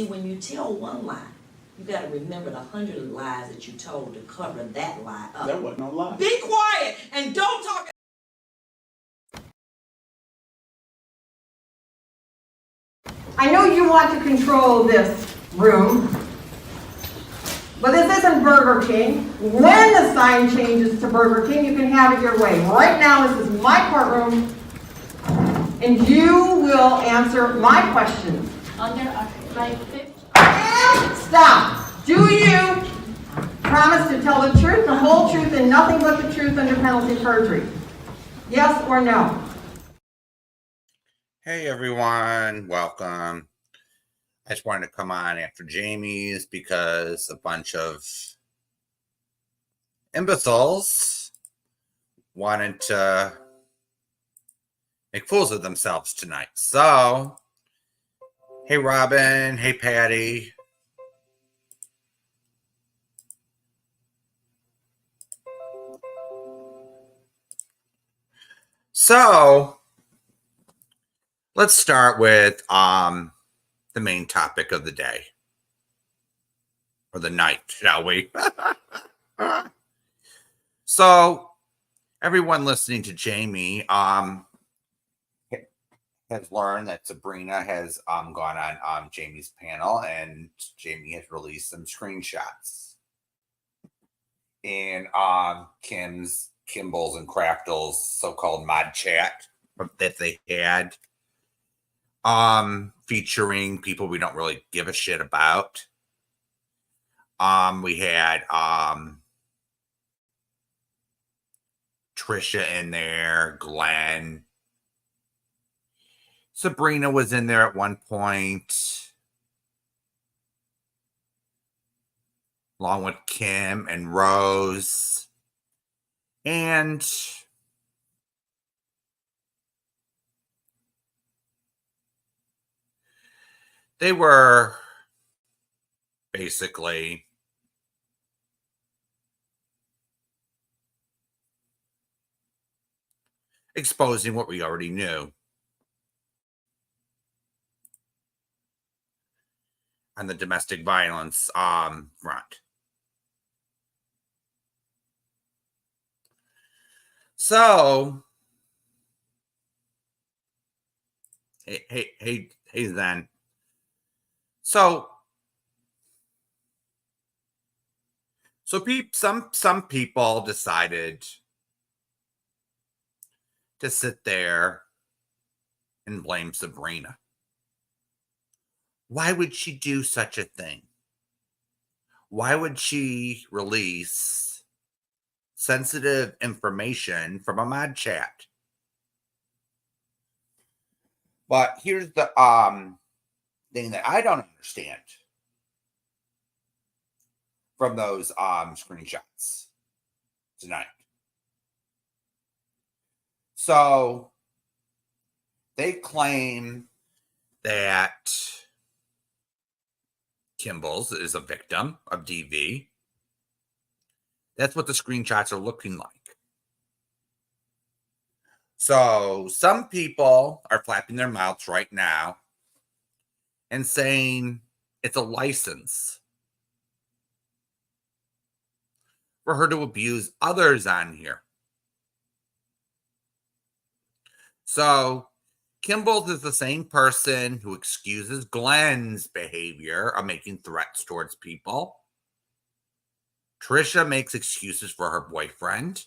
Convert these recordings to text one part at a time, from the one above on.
see, when you tell one lie, you got to remember the 100 lies that you told to cover that lie up. That wasn't no lie. Be quiet and don't talk. I know you want to control this room, but this isn't Burger King. When the sign changes to Burger King, you can have it your way. Right now, this is my courtroom, and you will answer my questions. Under my fifth. Stop. Do you promise to tell the truth, the whole truth, and nothing but the truth under penalty of perjury? Yes or no? Hey everyone, welcome. I just wanted to come on after Jamie's because a bunch of imbeciles wanted to make fools of themselves tonight. So, hey Robin, hey Patty. So, let's start with the main topic of the day. Or the night, shall we? So, everyone listening to Jamie has learned that Sabrina has gone on Jamie's panel, and Jamie has released some screenshots in Kimball's and Craftel's so-called mod chat that they had, featuring people we don't really give a shit about. We had Trisha in there, Glenn. Sabrina was in there at one point, along with Kim and Rose. And they were basically exposing what we already knew on the domestic violence front. So, hey, then. So some people decided to sit there and blame Sabrina. Why would she do such a thing? Why would she release sensitive information from a mod chat? But here's the thing that I don't understand from those screenshots tonight. So they claim that Kimball's is a victim of DV. That's what the screenshots are looking like. So some people are flapping their mouths right now and saying it's a license for her to abuse others on here. So Kimball's is the same person who excuses Glenn's behavior of making threats towards people. Trisha makes excuses for her boyfriend.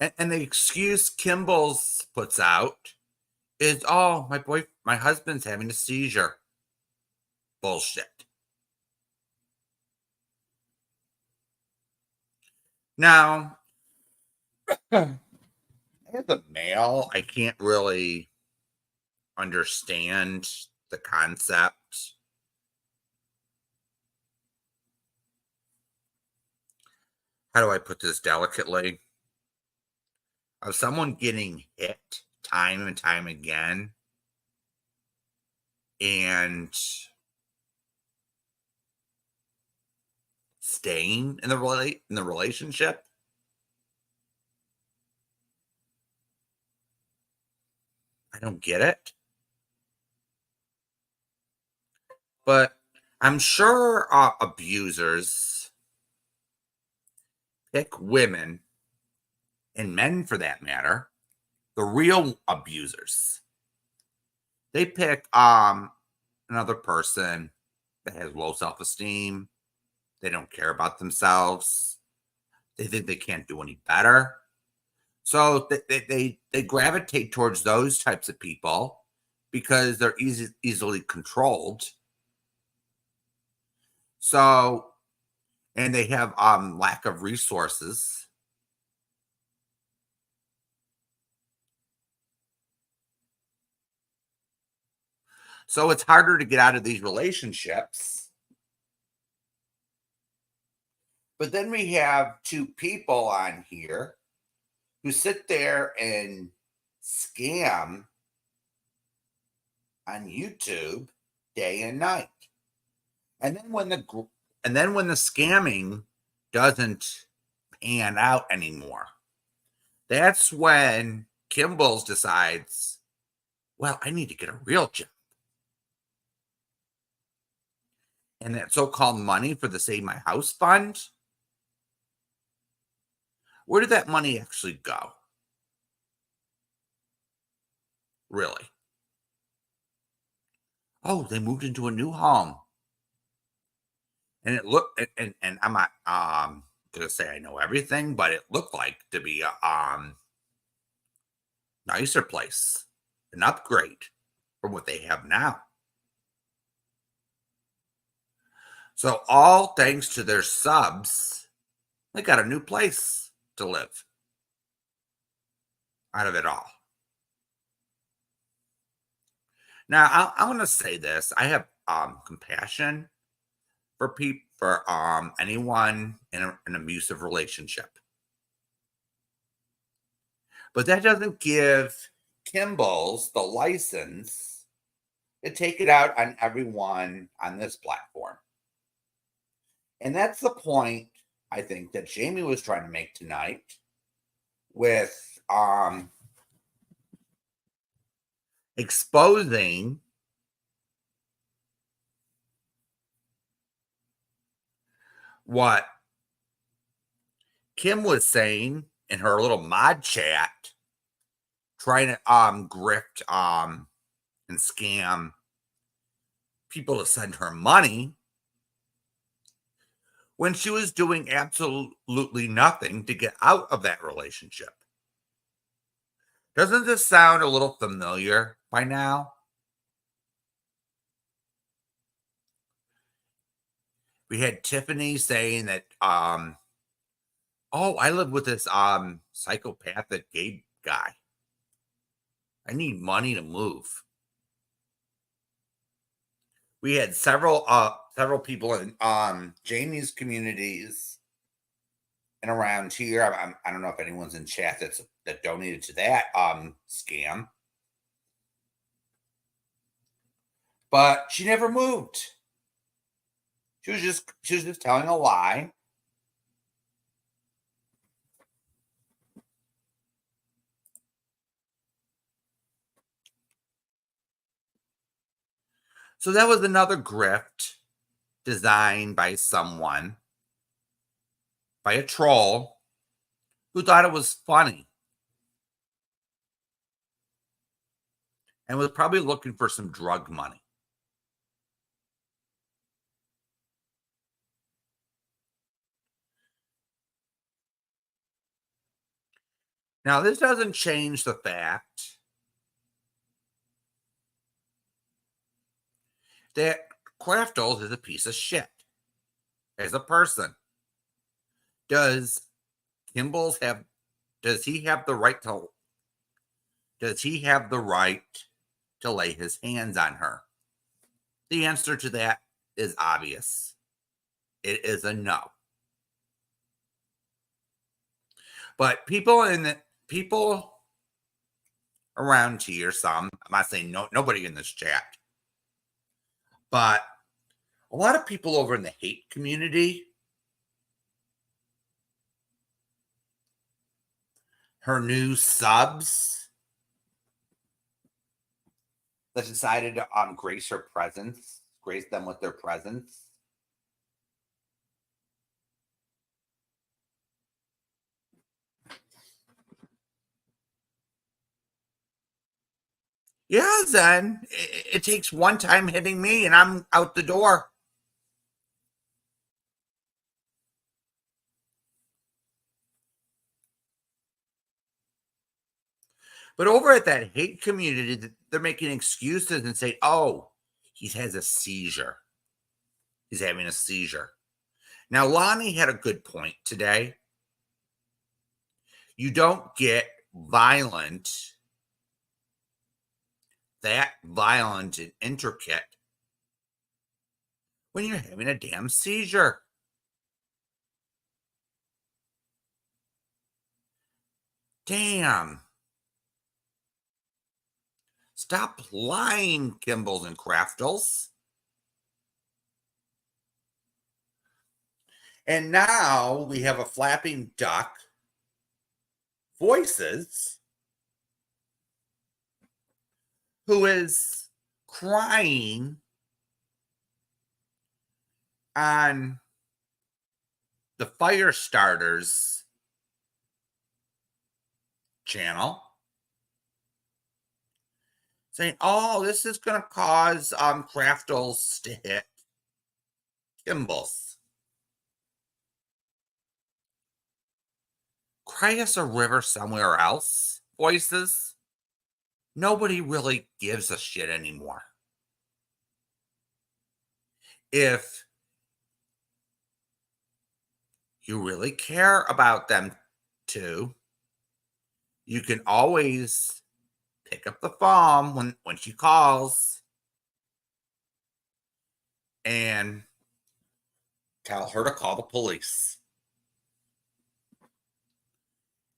And the excuse Kimball's puts out is, oh, my husband's having a seizure. Bullshit. Now, as a male, I can't really understand the concept how do I put this delicately, of someone getting hit time and time again and staying in the relationship. I don't get it. But I'm sure abusers pick women, and men for that matter, the real abusers. They pick another person that has low self-esteem. They don't care about themselves. They think they can't do any better. So they gravitate towards those types of people because they're easily controlled. So, and they have lack of resources. So it's harder to get out of these relationships. But then we have two people on here who sit there and scam on YouTube day and night. And then when the scamming doesn't pan out anymore, that's when Kimball's decides, well, I need to get a real job. And that so-called money for the Save My House fund, where did that money actually go? Really? Oh, they moved into a new home. And it looked, and I'm not gonna say I know everything, but it looked like to be a nicer place, an upgrade from what they have now. So all thanks to their subs, they got a new place to live out of it all. Now, I want to say this. I have compassion for people, for anyone in an abusive relationship. But that doesn't give Kimball's the license to take it out on everyone on this platform. And that's the point, I think, that Jamie was trying to make tonight with exposing what Kim was saying in her little mod chat, trying to grift and scam people to send her money when she was doing absolutely nothing to get out of that relationship. Doesn't this sound a little familiar by now? We had Tiffany saying that, oh, I live with this psychopathic gay guy. I need money to move. We had several people in Jamie's communities and around here. I don't know if anyone's in chat that donated to that scam, but she never moved. She was just telling a lie. So that was another grift designed by someone, by a troll, who thought it was funny and was probably looking for some drug money. Now, this doesn't change the fact that Craftos is a piece of shit as a person. Does he have the right to lay his hands on her? The answer to that is obvious. It is a no. But people around here, I'm not saying nobody in this chat, but a lot of people over in the hate community, her new subs that decided to grace her presence grace them with their presence. Yeah, Zen. It takes one time hitting me and I'm out the door. But over at that hate community, they're making excuses and say, oh, he has a seizure. He's having a seizure. Now, Lonnie had a good point today. You don't get violent, that violent and intricate, when you're having a damn seizure. Damn. Stop lying, Kimballs and Craftles. And now we have a flapping duck, Voices, who is crying on the Firestarters channel, saying, oh, this is going to cause Craftles to hit Kimballs. Cry us a river somewhere else, Voices. Nobody really gives a shit anymore. If you really care about them too, you can always pick up the phone when she calls and tell her to call the police.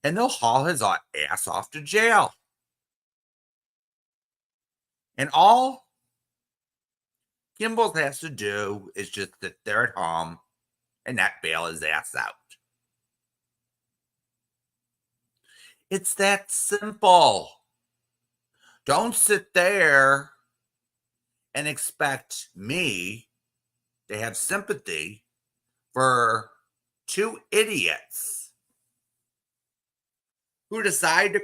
And they'll haul his ass off to jail. And all Kimballs has to do is just sit there at home and not bail his ass out. It's that simple. Don't sit there and expect me to have sympathy for two idiots who decide to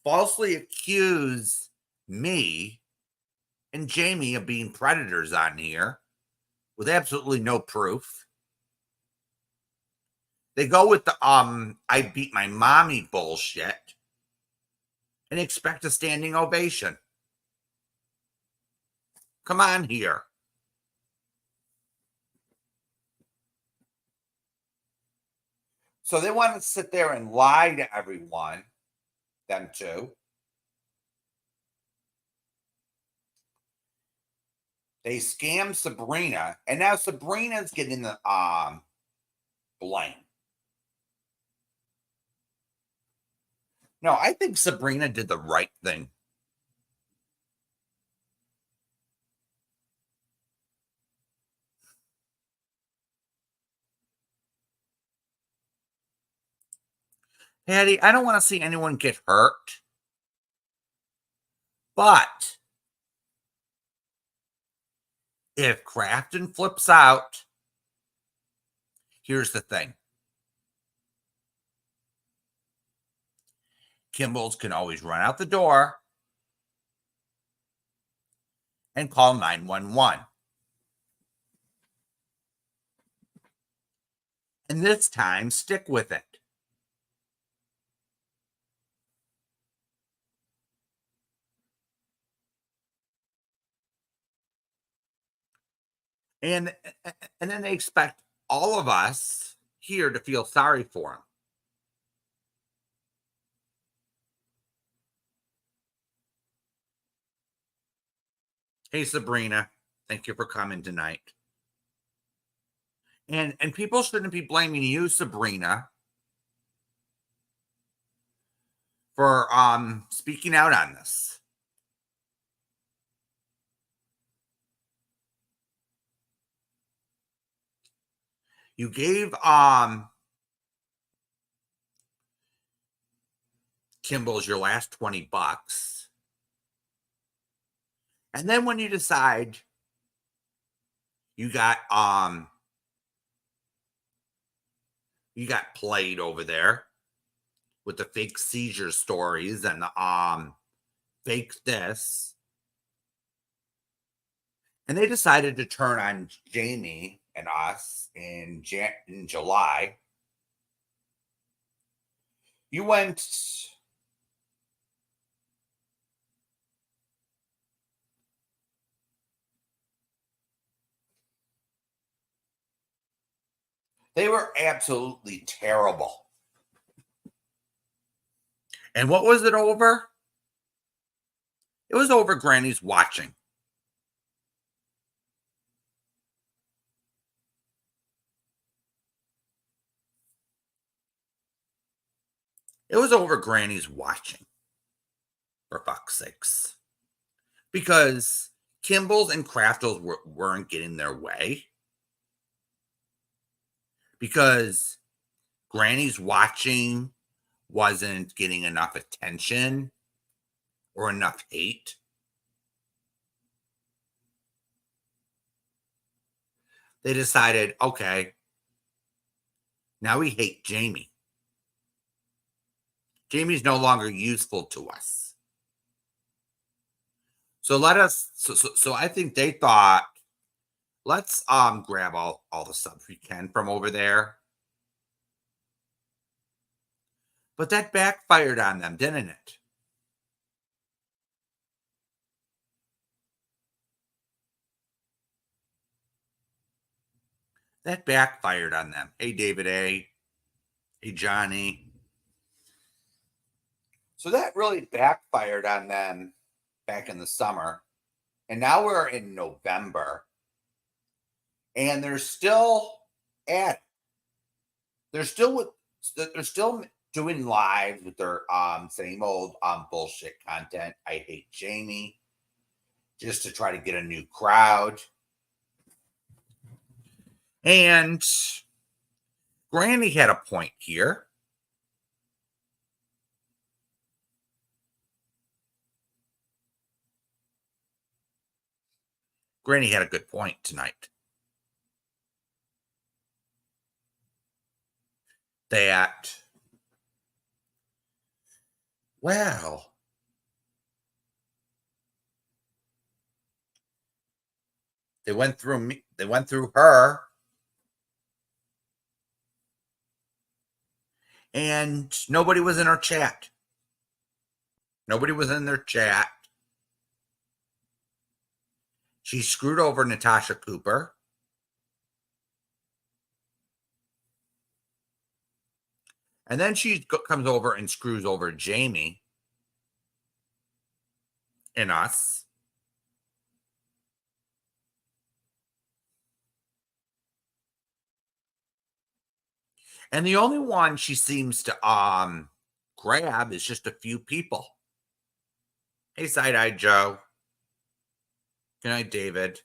falsely accuse me and Jamie of being predators on here with absolutely no proof. They go with the I beat my mommy bullshit and expect a standing ovation. Come on here. So they want to sit there and lie to everyone, them two. They scam Sabrina, and now Sabrina's getting the blame. No, I think Sabrina did the right thing. Patty, I don't want to see anyone get hurt. But if Crafton flips out, here's the thing. Kimballs can always run out the door and call 911. And this time, stick with it. And then they expect all of us here to feel sorry for him. Hey, Sabrina, thank you for coming tonight. And people shouldn't be blaming you, Sabrina, for speaking out on this. You gave Kimballs your last $20. And then when you decide You got played over there with the fake seizure stories and the fake this. And they decided to turn on Jamie and us in July. You went they were absolutely terrible. And what was it over? It was over Granny's watching. It was over Granny's watching, for fuck's sakes. Because Kimball's and Kraftles weren't getting their way. Because Granny's watching wasn't getting enough attention or enough hate. They decided, okay, now we hate Jamie. Jamie's no longer useful to us. So so I think they thought, let's grab all the stuff we can from over there. But that backfired on them, didn't it? That backfired on them. Hey, David A. Hey, Johnny. So that really backfired on them back in the summer. And now we're in November. And they're still at it. They're still doing lives with their same old bullshit content. I hate Jamie. Just to try to get a new crowd. And Granny had a point here. Granny had a good point tonight. That, well, they went through me. They went through her. And nobody was in her chat. Nobody was in their chat. She screwed over Natasha Cooper. And then she comes over and screws over Jamie and us. And the only one she seems to grab is just a few people. Hey, Side-Eye Joe. Good night, David.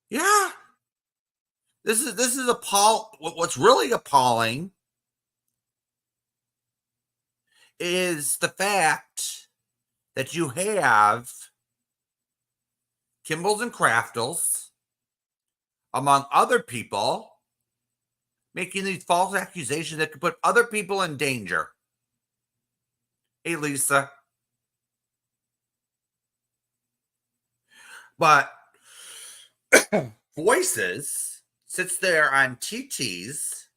Yeah. This is what's really appalling is the fact that you have Kimball's and Kraftles, among other people, making these false accusations that could put other people in danger. Hey, Lisa. But Voices sits there on TT's,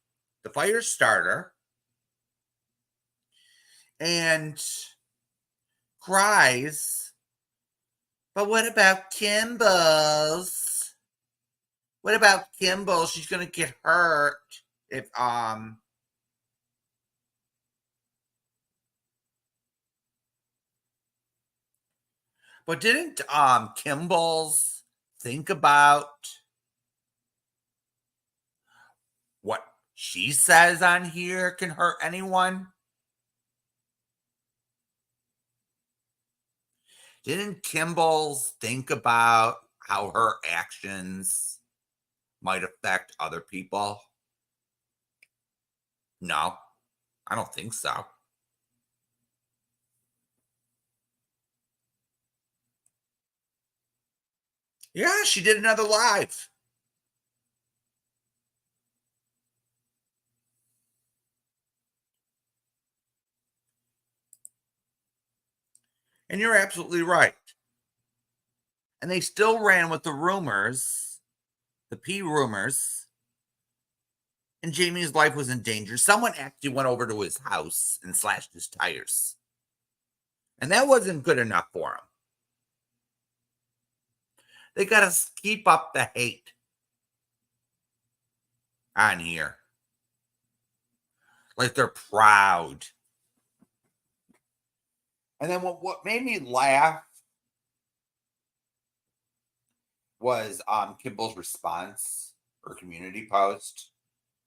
the fire starter, and cries, but what about Kimball's? What about Kimball? She's going to get hurt if, but didn't, Kimball's think about what she says on here can hurt anyone? Didn't Kimball's think about how her actions might affect other people? No, I don't think so. Yeah, she did another live. And you're absolutely right. And they still ran with the rumors, the P rumors, and Jamie's life was in danger. Someone actually went over to his house and slashed his tires. And that wasn't good enough for him. They got to keep up the hate on here. Like they're proud. And then what made me laugh was Kimball's response or community post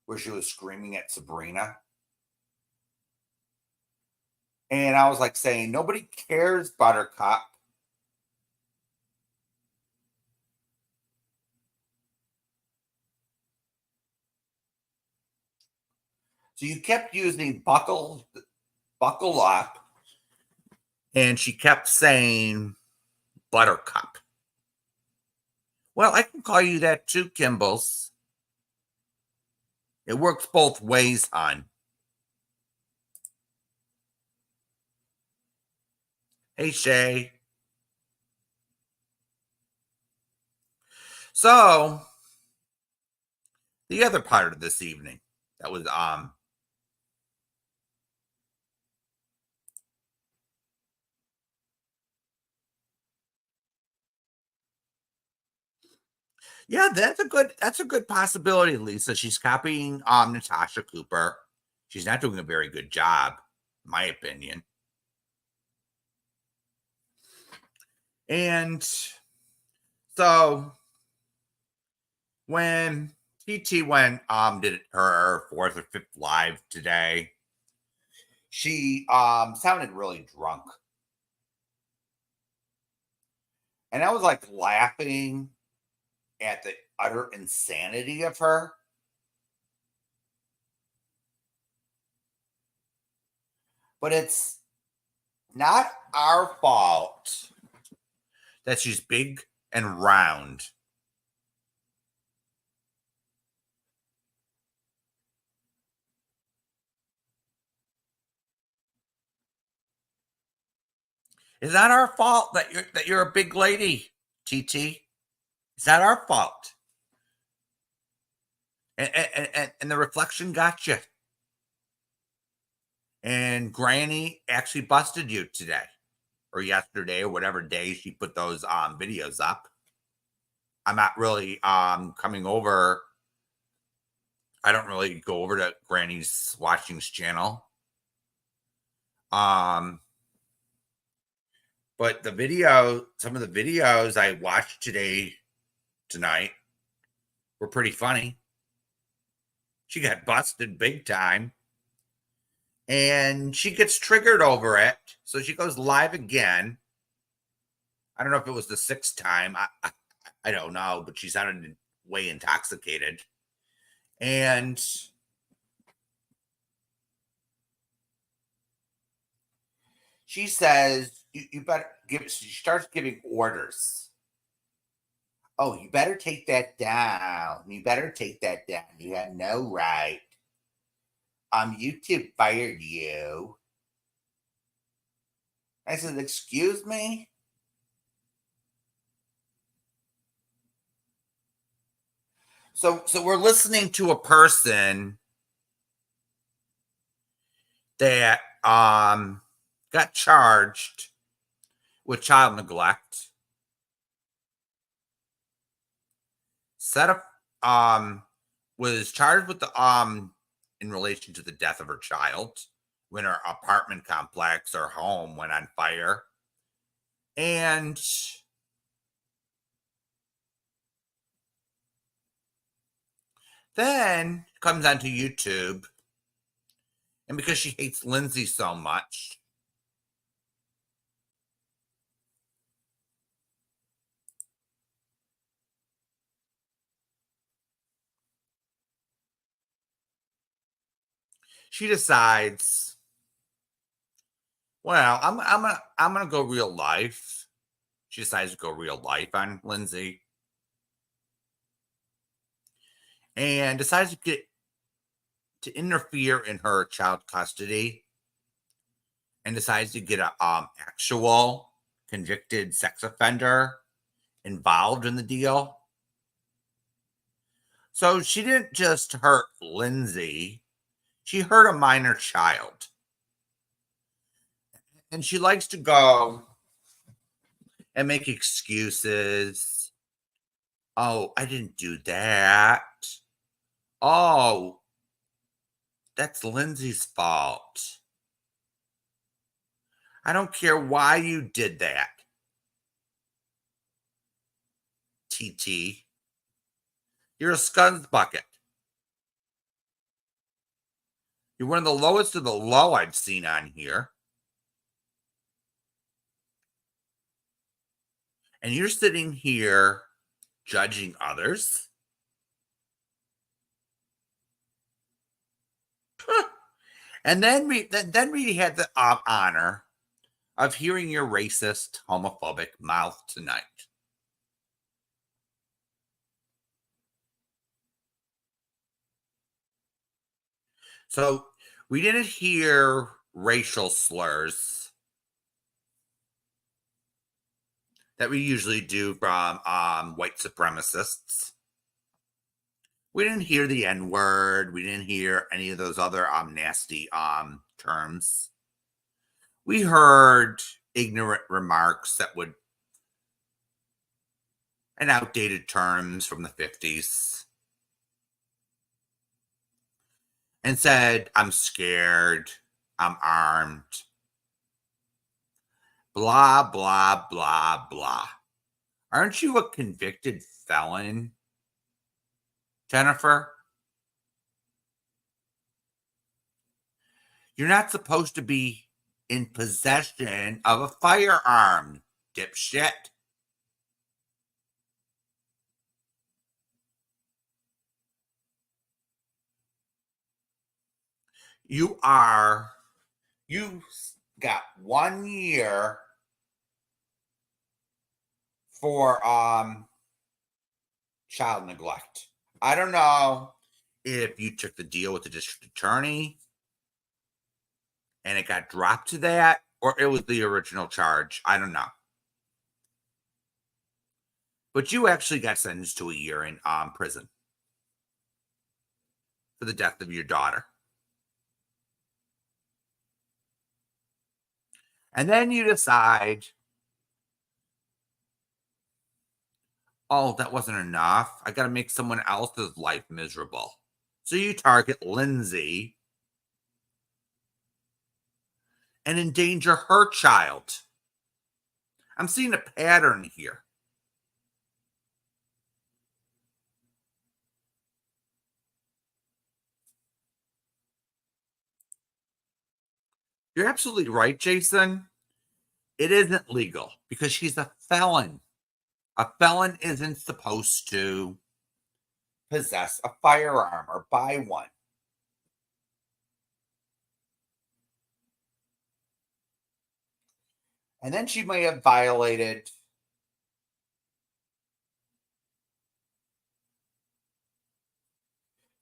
where she was screaming at Sabrina. And I was like saying, nobody cares, Buttercup. So you kept using buckle up. And she kept saying Buttercup. Well, I can call you that too, Kimballs. It works both ways, hon. Hey, Shay. So, the other part of this evening that was yeah, that's a good possibility, Lisa. She's copying Natasha Cooper. She's not doing a very good job, in my opinion. And so when TT went did her fourth or fifth live today, she sounded really drunk. And I was like laughing at the utter insanity of her. But it's not our fault that she's big and round. It's not our fault that you're a big lady, TT. It's not our fault. And the reflection got you. And Granny actually busted you today or yesterday or whatever day she put those videos up. I'm not really coming over. I don't really go over to Granny's Watchings channel. But some of the videos I watched tonight were pretty funny. She got busted big time. And she gets triggered over it. So she goes live again. I don't know if it was the sixth time. I don't know, but she sounded way intoxicated. And she says, you better she starts giving orders. Oh, you better take that down. You better take that down. You have no right. YouTube fired you. I said, excuse me? So we're listening to a person that got charged with child neglect. Was charged with the in relation to the death of her child when her apartment complex or home went on fire. And then comes onto YouTube. And because she hates Lindsay so much, she decides, well, I'm gonna go real life. She decides to go real life on Lindsay. And decides to interfere in her child custody, and decides to get a actual convicted sex offender involved in the deal. So she didn't just hurt Lindsay, she hurt a minor child. And she likes to go and make excuses. Oh, I didn't do that. Oh, that's Lindsay's fault. I don't care why you did that. TT. You're a scuds bucket. You're one of the lowest of the low I've seen on here. And you're sitting here judging others. And then we had the honor of hearing your racist, homophobic mouth tonight. So we didn't hear racial slurs that we usually do from white supremacists. We didn't hear the N-word. We didn't hear any of those other nasty terms. We heard ignorant remarks and outdated terms from the 50s. And said, I'm scared, I'm armed. Blah, blah, blah, blah. Aren't you a convicted felon, Jennifer? You're not supposed to be in possession of a firearm, dipshit. You got 1 year for child neglect. I don't know if you took the deal with the district attorney and it got dropped to that, or it was the original charge. I don't know. But you actually got sentenced to a year in prison for the death of your daughter. And then you decide, oh, that wasn't enough. I got to make someone else's life miserable. So you target Lindsay and endanger her child. I'm seeing a pattern here. You're absolutely right, Jason. It isn't legal because she's a felon. A felon isn't supposed to possess a firearm or buy one. And then she may have violated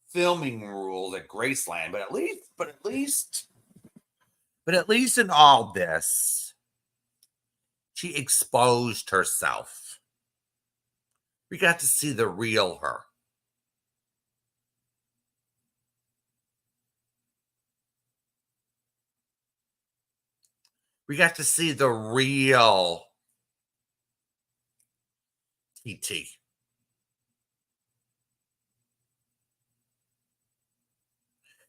filming rules at Graceland, but at least in all this, she exposed herself. We got to see the real her. We got to see the real TT.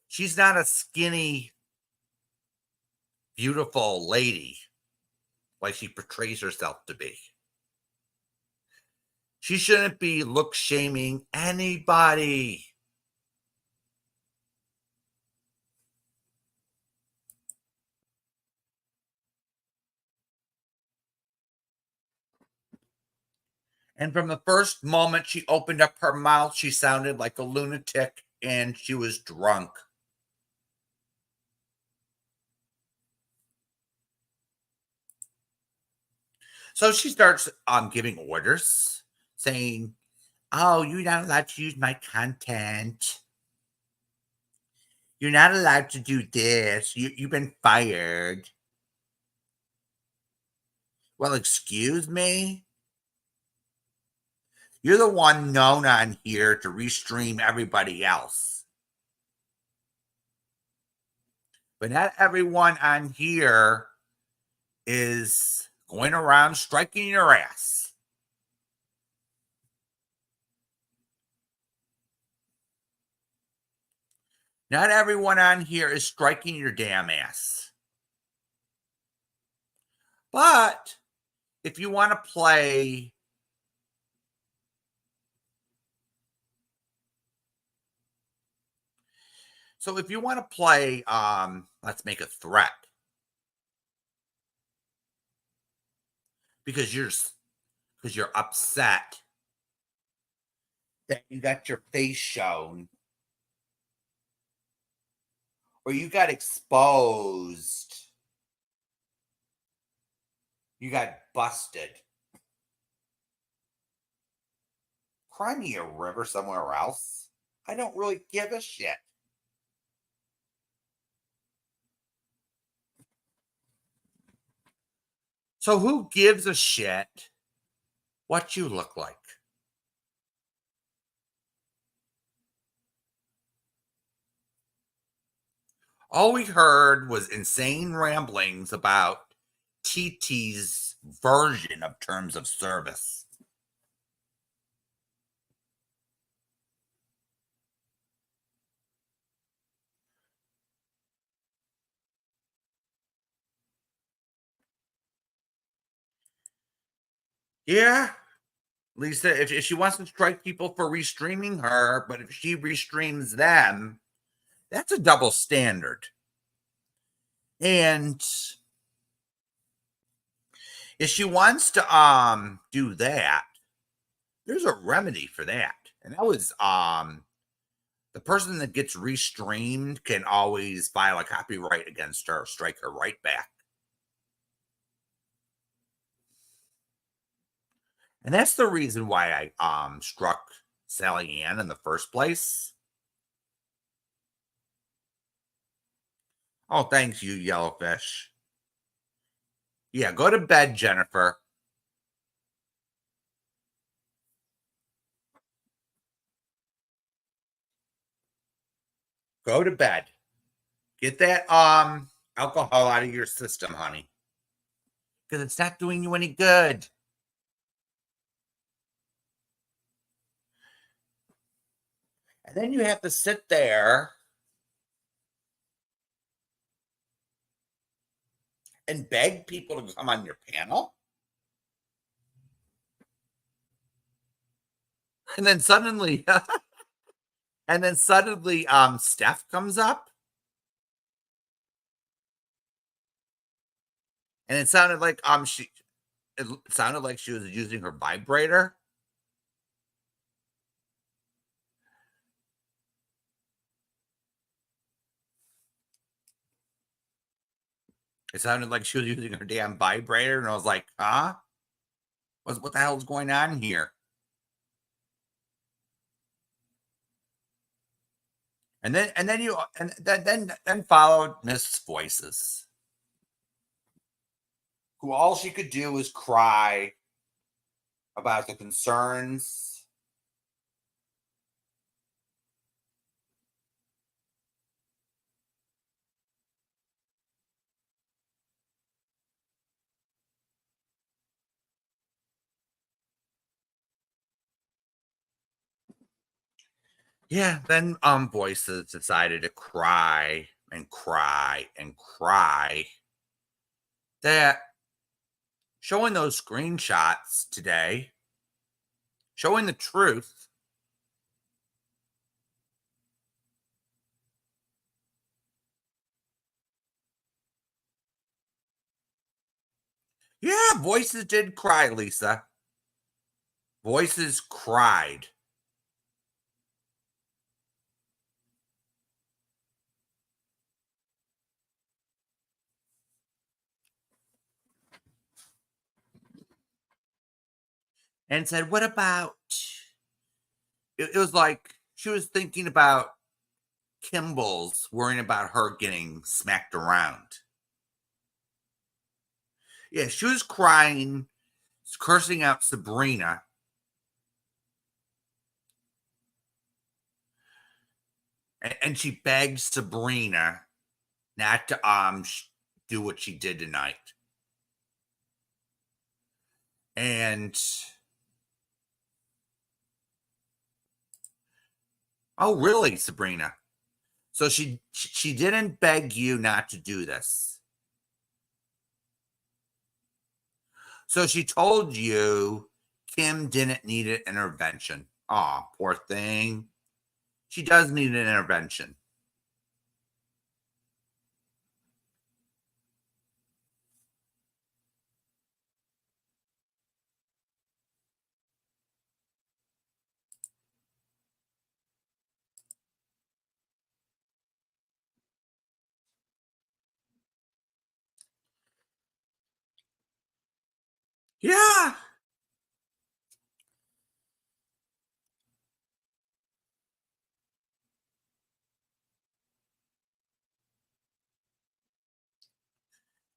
She's not a skinny, beautiful lady like she portrays herself to be. She shouldn't be look shaming anybody. And from the first moment she opened up her mouth, she sounded like a lunatic and she was drunk. So she starts giving orders, saying, "Oh, you're not allowed to use my content. You're not allowed to do this. You've been fired." Well, excuse me? You're the one known on here to restream everybody else. But not everyone on here is going around striking your ass. Not everyone on here is striking your damn ass. But if you want to play let's make a threat. Because you're upset that you got your face shown or you got exposed. You got busted. Cry me a river somewhere else. I don't really give a shit. So who gives a shit what you look like? All we heard was insane ramblings about TT's version of terms of service. Yeah, Lisa, if she wants to strike people for restreaming her, but if she restreams them, that's a double standard. And if she wants to do that, there's a remedy for that. And that was the person that gets restreamed can always file a copyright against her, strike her right back. And that's the reason why I struck Sally Ann in the first place. Oh, thanks, you yellowfish. Yeah, go to bed, Jennifer. Go to bed. Get that alcohol out of your system, honey. Because it's not doing you any good. And then you have to sit there and beg people to come on your panel. And then suddenly Steph comes up. And it sounded like she was using her vibrator. It sounded like she was using her damn vibrator, and I was like, huh? What the hell's going on here? And then followed Miss Voices, who all she could do was cry about the concerns. Yeah, then Voices decided to cry and cry and cry that showing those screenshots today, showing the truth, yeah, Voices did cry, Lisa. Voices cried. and said, what about, it was like she was thinking about Kimball's worrying about her getting smacked around. Yeah, she was crying, cursing out Sabrina. And she begged Sabrina not to do what she did tonight. And oh, really, Sabrina? So she didn't beg you not to do this. So she told you Kim didn't need an intervention. Aw, poor thing. She does need an intervention. Yeah.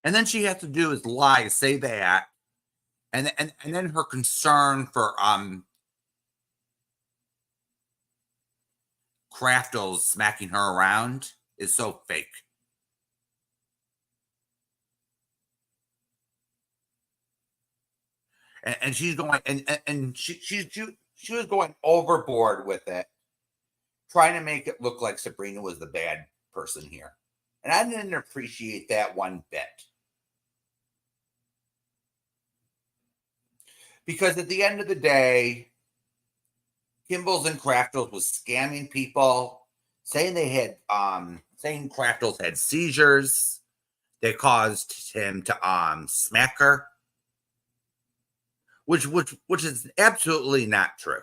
And then she has to do is lie, say that. And then her concern for Kraftles smacking her around is so fake. And she's going and she was going overboard with it, trying to make it look like Sabrina was the bad person here. And I didn't appreciate that one bit. Because at the end of the day, Kimball's and Kraftles was scamming people, saying they had saying Kraftles had seizures that caused him to smack her. Which is absolutely not true.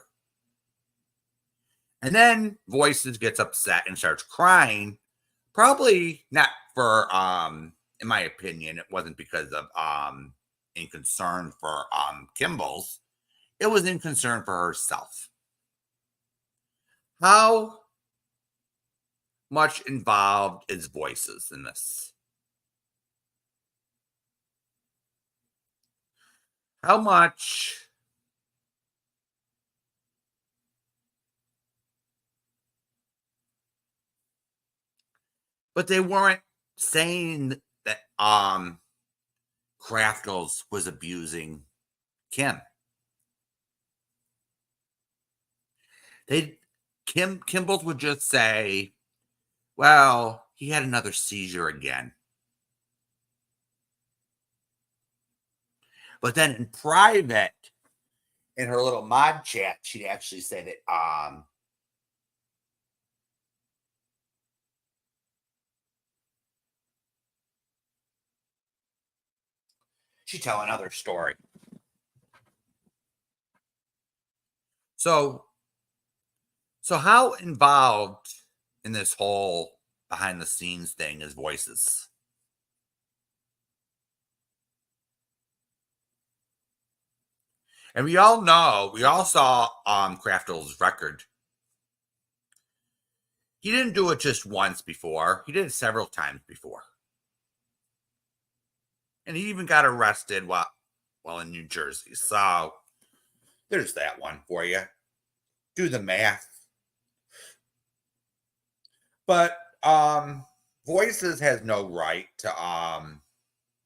And then Voices gets upset and starts crying. Probably not for in my opinion, it wasn't because of in concern for Kimball's. It was in concern for herself. How much involved is Voices in this? How much but they weren't saying that Kraftles was abusing Kim. Kimball's would just say, well, he had another seizure again. But then in private, in her little mod chat, she'd actually say that she'd tell another story. So how involved in this whole behind the scenes thing is Voices? And we all saw Kraftles' record. He didn't do it just once before. He did it several times before. And he even got arrested while in New Jersey. So there's that one for you. Do the math. But Voices has no right to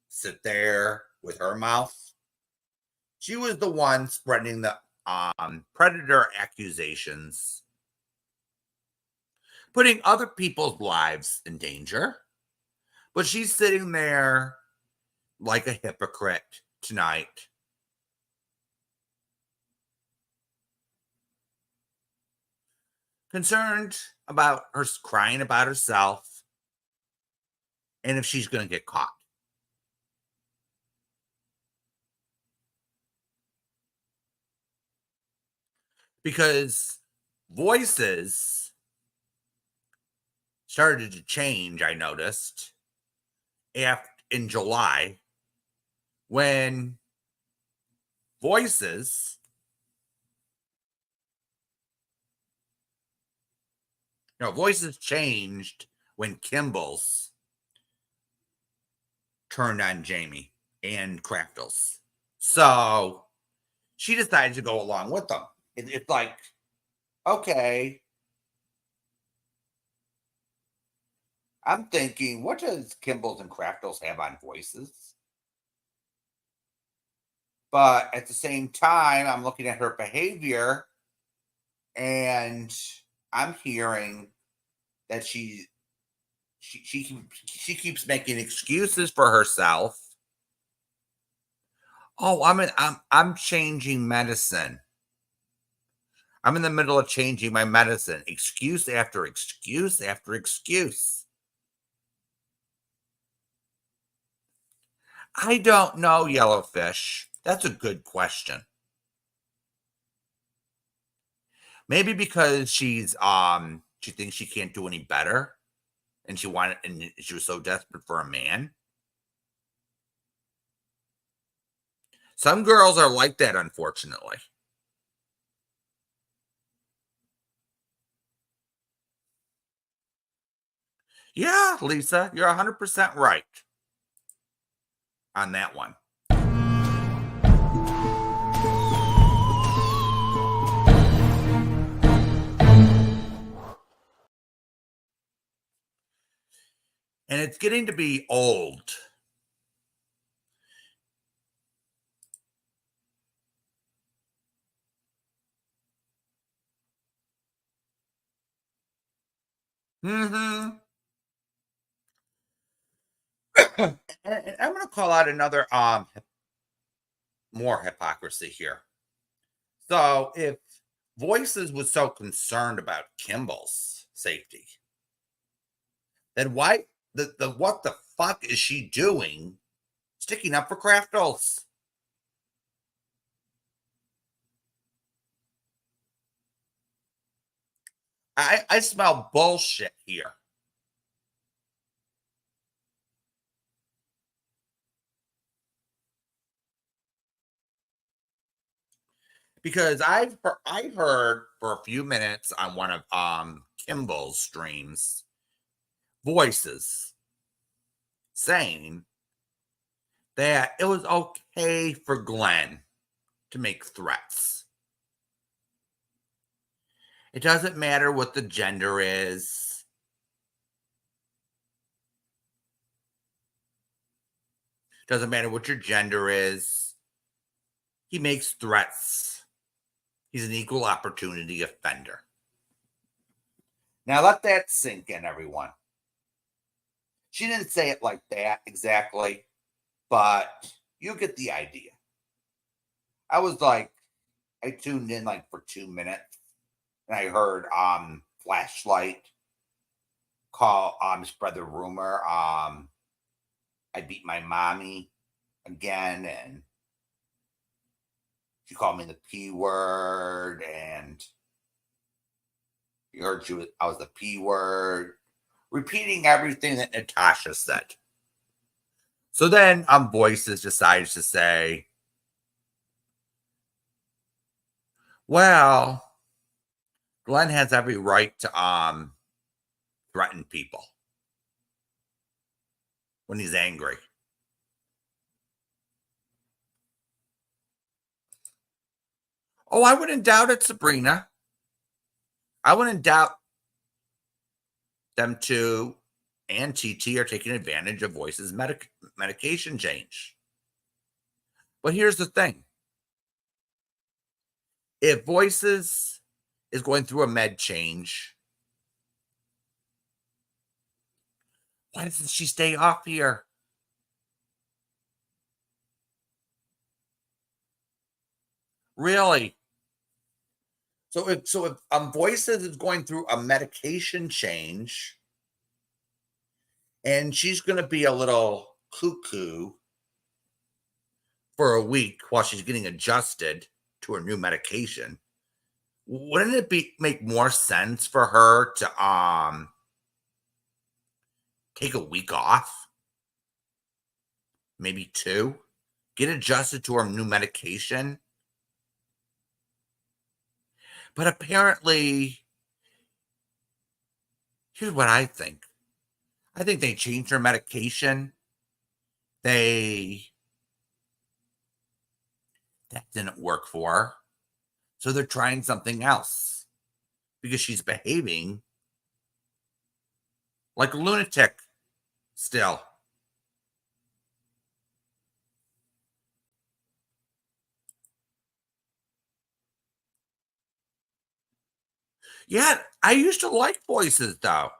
sit there with her mouth. She was the one spreading the predator accusations, putting other people's lives in danger. But she's sitting there like a hypocrite tonight. Concerned about her crying about herself and if she's going to get caught. Because Voices started to change, I noticed, in July when Voices No, voices changed when Kimball's turned on Jamie and Kraftles. So she decided to go along with them. It's like, okay. I'm thinking, what does Kimball's and Kraftles have on voices? But at the same time, I'm looking at her behavior and I'm hearing that she keeps making excuses for herself. Oh, I'm changing medicine. I'm in the middle of changing my medicine. Excuse after excuse after excuse. I don't know, Yellowfish. That's a good question. Maybe because she thinks she can't do any better, and she was so desperate for a man. Some girls are like that, unfortunately. Yeah, Lisa, you're 100% right on that one. And it's getting to be old. Mm-hmm. And I'm going to call out another more hypocrisy here. So if Voices was so concerned about Kimball's safety, then why what the fuck is she doing sticking up for Kraftles? I smell bullshit here. Because I heard for a few minutes on one of Kimball's streams Voices saying that it was okay for Glenn to make threats. It doesn't matter what the gender is. Doesn't matter what your gender is. He makes threats. He's an equal opportunity offender. Now let that sink in, everyone. She didn't say it like that exactly, but you get the idea. I tuned in like for 2 minutes and I heard Flashlight call spread the rumor. I beat my mommy again, and she called me the P word, and you heard I was the P word, repeating everything that Natasha said. So then Voices decides to say, well, Glenn has every right to threaten people when he's angry. Oh, I wouldn't doubt it, Sabrina. I wouldn't doubt them two and TT are taking advantage of Voices' medication change. But here's the thing. If Voices is going through a med change, why doesn't she stay off here? Really? So if Voices is going through a medication change and she's going to be a little cuckoo for a week while she's getting adjusted to her new medication, wouldn't it make more sense for her to take a week off? Maybe 2? Get adjusted to her new medication? But apparently, Here's what I think. I think they changed her medication. That didn't work for her. So they're trying something else because she's behaving like a lunatic still. Yeah, I used to like voices though.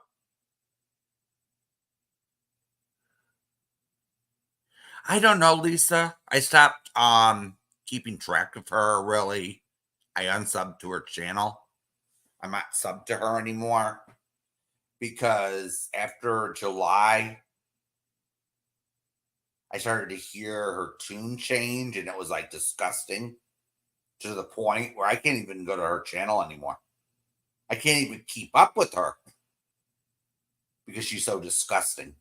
I don't know, Lisa. I stopped keeping track of her really. I unsubbed to her channel. I'm not subbed to her anymore because after July, I started to hear her tune change and it was like disgusting to the point where I can't even go to her channel anymore. I can't even keep up with her because she's so disgusting.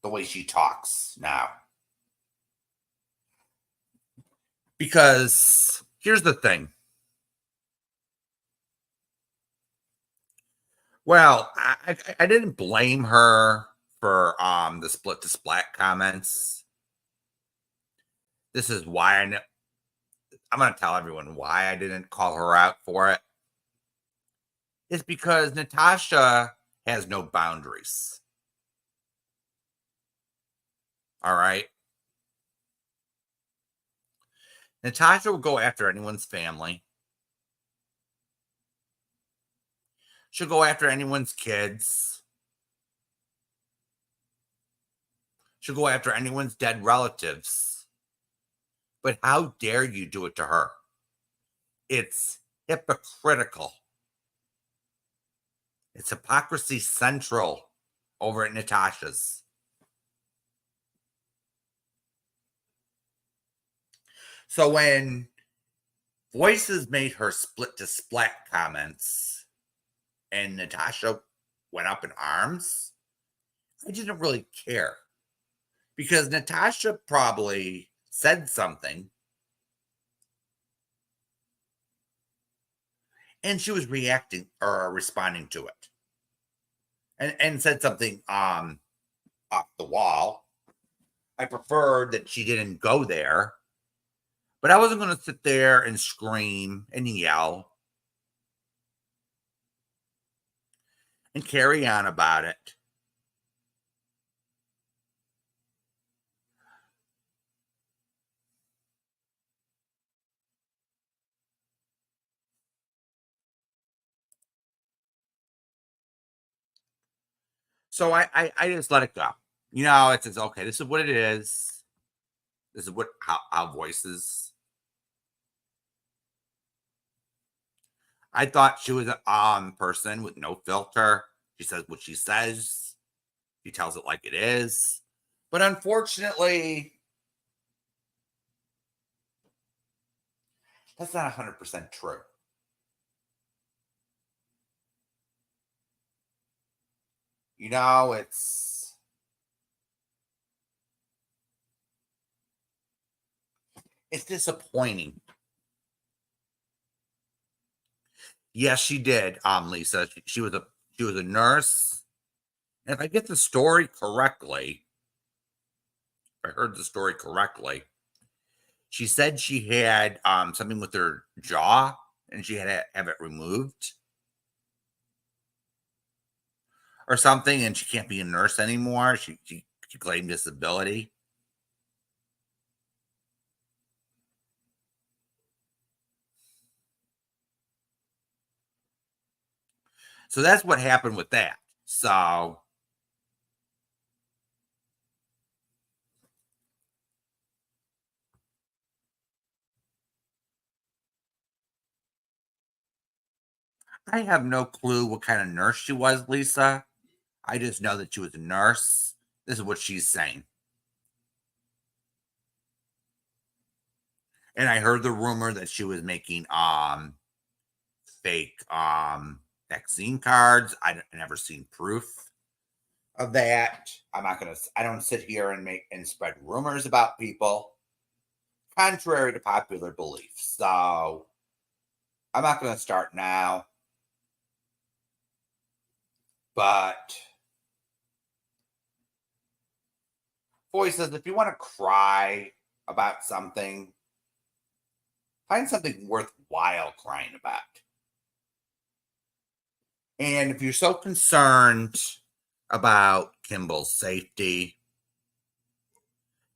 The way she talks now. Because here's the thing. Well, I didn't blame her for the split to splat comments. This is why I'm going to tell everyone why I didn't call her out for it. It's because Natasha has no boundaries. All right. Natasha will go after anyone's family. She'll go after anyone's kids. She'll go after anyone's dead relatives. But how dare you do it to her? It's hypocritical. It's hypocrisy central over at Natasha's. So when Voices made her split to splat comments and Natasha went up in arms, I didn't really care. Because Natasha probably said something and she was reacting or responding to it. And said something off the wall. I preferred that she didn't go there. But I wasn't going to sit there and scream and yell and carry on about it. So I just let it go. You know, it says, okay, this is what it is. This is what how Voices. I thought she was a person with no filter. She says what she says. She tells it like it is. But unfortunately, that's not 100% true. You know, it's disappointing. Yes, she did, Lisa. She was a nurse. And if I get the story correctly, if I heard the story correctly, she said she had something with her jaw and she had to have it removed or something, and she can't be a nurse anymore. She claimed disability. So that's what happened with that. So I have no clue what kind of nurse she was, Lisa. I just know that she was a nurse. This is what she's saying. And I heard the rumor that she was making fake vaccine cards. I never seen proof of that. I don't sit here and spread rumors about people contrary to popular belief. So I'm not gonna start now. But Foy says if you want to cry about something, find something worthwhile crying about. And if you're so concerned about Kimball's safety,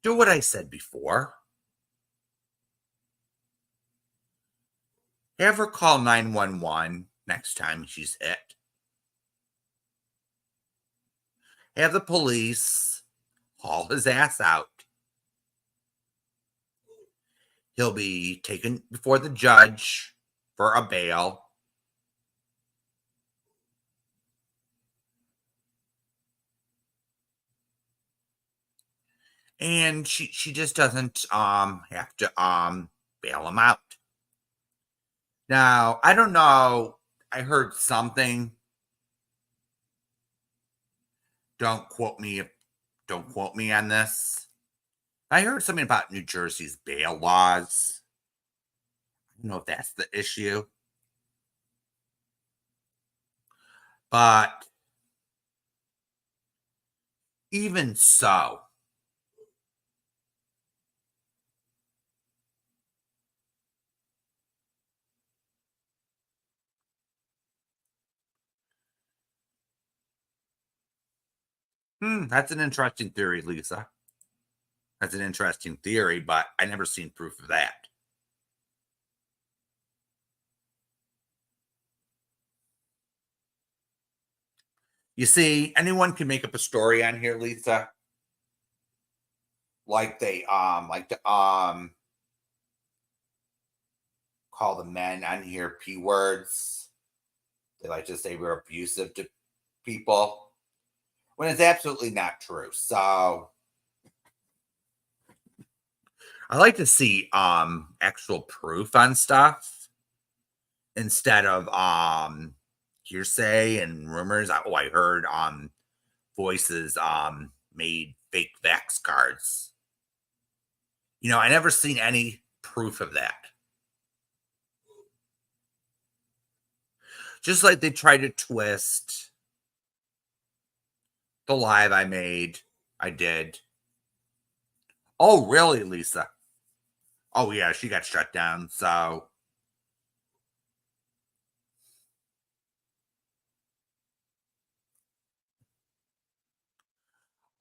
do what I said before. Have her call 911 next time she's hit. Have the police haul his ass out. He'll be taken before the judge for a bail. And she just doesn't have to bail him out. Now, I don't know. I heard something. Don't quote me on this. I heard something about New Jersey's bail laws. I don't know if that's the issue. But even so, that's an interesting theory, Lisa. That's an interesting theory, but I never seen proof of that. You see, anyone can make up a story on here, Lisa. Like they like to call the men on here P words. They like to say we're abusive to people when it's absolutely not true. So I like to see actual proof on stuff instead of hearsay and rumors. I heard Voices made fake Vax cards. You know, I never seen any proof of that. Just like they tried to twist the live I did. Oh, really, Lisa? Oh, yeah, she got shut down, so.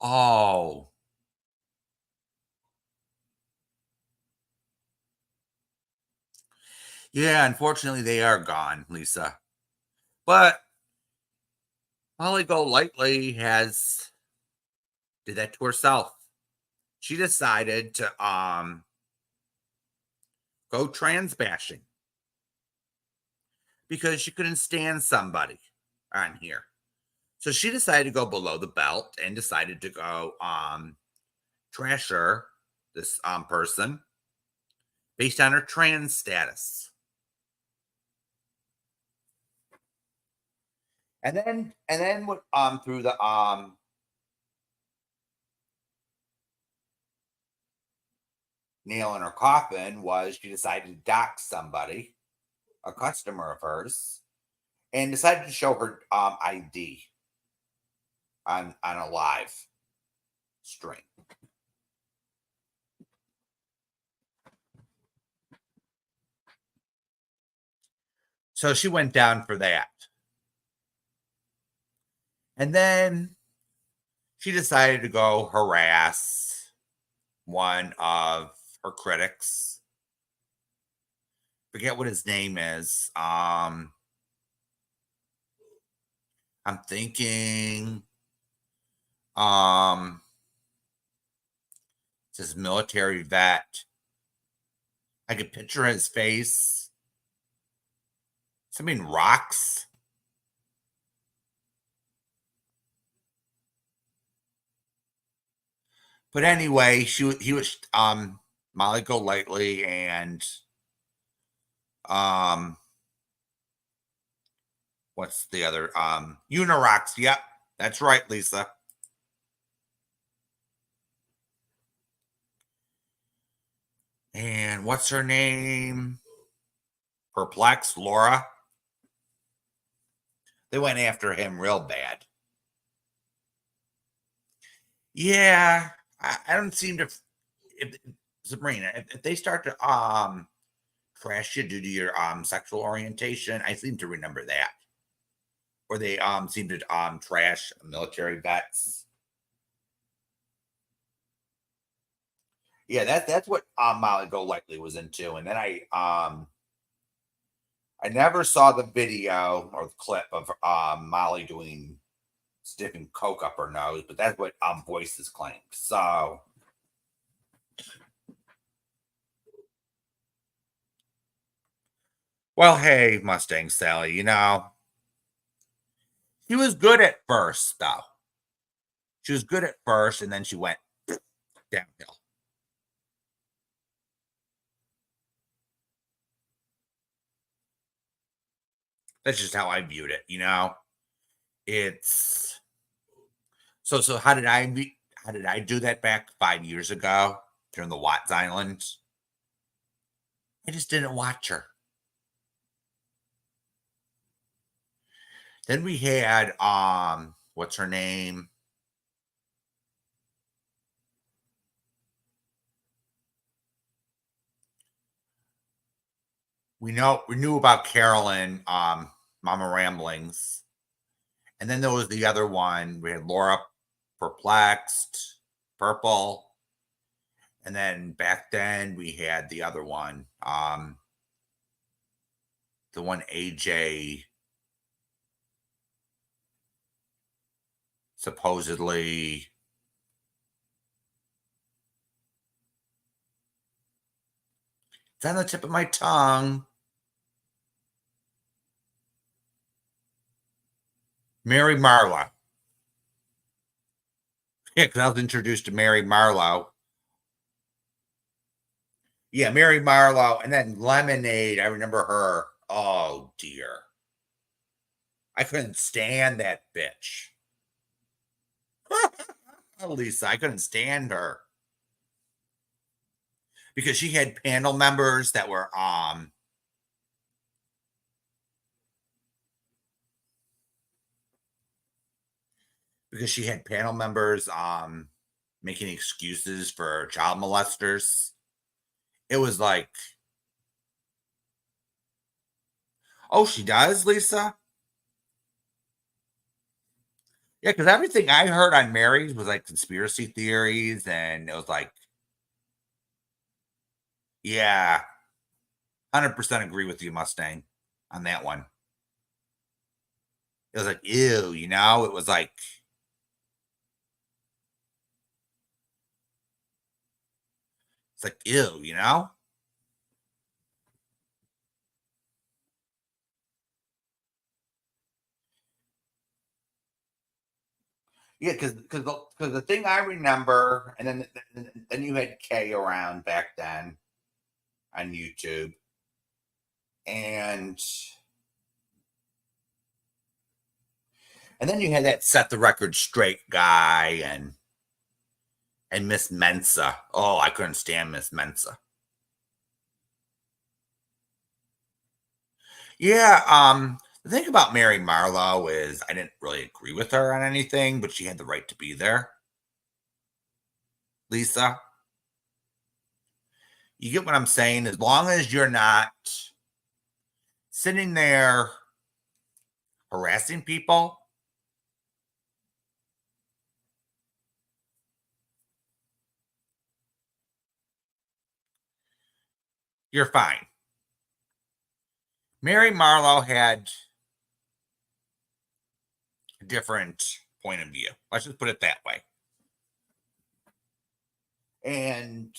Oh. Yeah, unfortunately, they are gone, Lisa. But Molly Golightly did that to herself. She decided to go trans bashing because she couldn't stand somebody on here. So she decided to go below the belt and decided to go trash her, this person, based on her trans status. And then what through the nail in her coffin was she decided to dox somebody, a customer of hers, and decided to show her ID on a live stream. So she went down for that. And then she decided to go harass one of her critics. Forget what his name is. I'm thinking it's this military vet. I could picture his face. Something rocks. But anyway, he was Molly Golightly and what's the other Unirox? Yep, that's right, Lisa. And what's her name? Perplex, Laura. They went after him real bad. Yeah, I don't seem to. If Sabrina, if they start to trash you due to your sexual orientation, I seem to remember that. Or they seem to trash military vets. Yeah, that's what Molly Golightly was into. And then I never saw the video or the clip of Molly doing sticking coke up her nose, but that's what Voices claimed. So well, hey, Mustang Sally, she was good at first, though. She was good at first, and then she went downhill. That's just how I viewed it, It's so how did I do that back 5 years ago during the Watts Islands? I just didn't watch her. Then we had what's her name? We knew about Carolyn, Mama Ramblings. And then there was the other one. We had Laura Perplexed, Purple. And then back then we had the other one. The one AJ supposedly it's on the tip of my tongue. Mary Marlowe. Yeah, because I was introduced to Mary Marlowe. Yeah, Mary Marlowe. And then Lemonade. I remember her. Oh, dear. I couldn't stand that bitch. Lisa, I couldn't stand her. Because she had panel members that were making excuses for child molesters. It was like, oh, she does, Lisa? Yeah, because everything I heard on Mary's was like conspiracy theories, and it was like, yeah, 100% agree with you, Mustang, on that one. It was like, ew, it was like, it's like, ew, Yeah, because the thing I remember, and then you had Kay around back then on YouTube, and then you had that Set the Record Straight guy and Miss Mensa. Oh, I couldn't stand Miss Mensa. Yeah, the thing about Mary Marlowe is I didn't really agree with her on anything, but she had the right to be there. Lisa, you get what I'm saying? As long as you're not sitting there harassing people, you're fine. Mary Marlowe had a different point of view. Let's just put it that way. And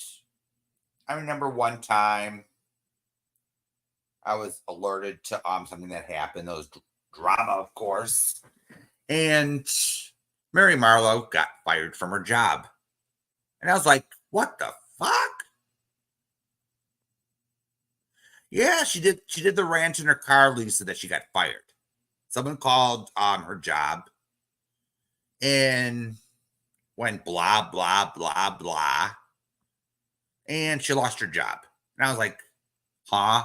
I remember one time I was alerted to something that happened. There was drama, of course. And Mary Marlowe got fired from her job. And I was like, what the fuck? Yeah, she did the rant in her car, Lisa, that she got fired. Someone called her job and went blah, blah, blah, blah. And she lost her job. And I was like, huh?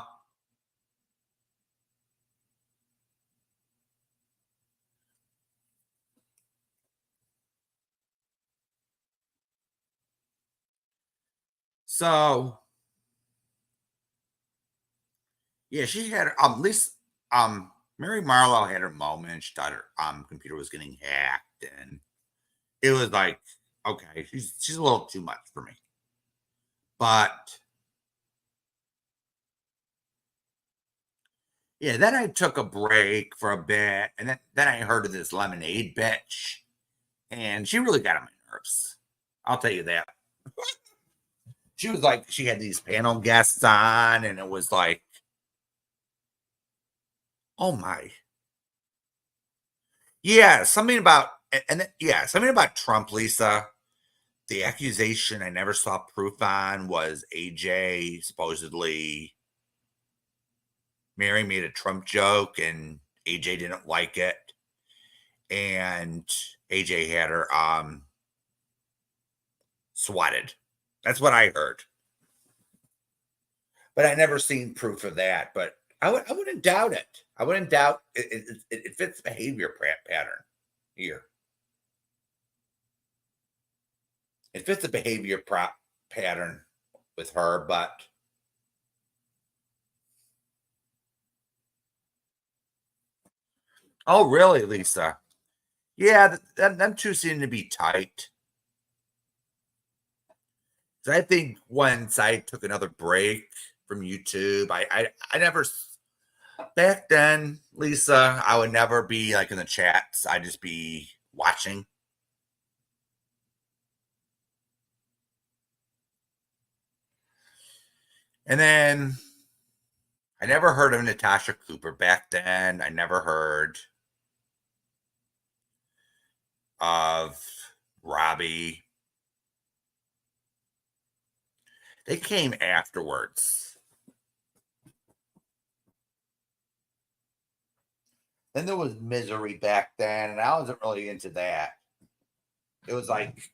So yeah, she had at least Mary Marlowe had her moment. She thought her computer was getting hacked, and it was like, okay, she's a little too much for me. But yeah, then I took a break for a bit, and then I heard of this Lemonade bitch, and she really got on my nerves. I'll tell you that. She was like, she had these panel guests on, and it was like, oh my. Yeah, something about something about Trump, Lisa. The accusation I never saw proof on was AJ supposedly Mary made a Trump joke and AJ didn't like it. And AJ had her swatted. That's what I heard. But I never seen proof of that. But I wouldn't doubt it. I wouldn't doubt it fits behavior pattern here. It fits the behavior pattern with her, but oh, really, Lisa? Yeah, them two seem to be tight. So I think once I took another break from YouTube, I never back then, Lisa, I would never be like in the chats. I'd just be watching. And then I never heard of Natasha Cooper back then. I never heard of Robbie. They came afterwards. Then there was Misery back then, and I wasn't really into that. It was like,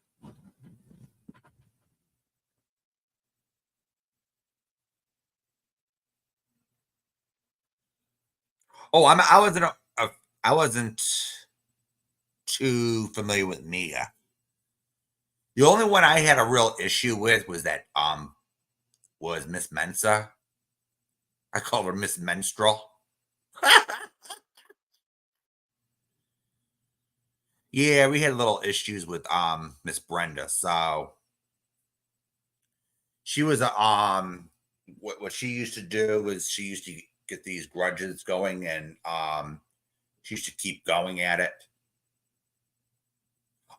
oh, I wasn't too familiar with Mia. The only one I had a real issue with was that was Miss Mensa. I call her Miss Menstrual. Yeah, we had little issues with Miss Brenda. So she was a what she used to do was she used to get these grudges going, and she used to keep going at it.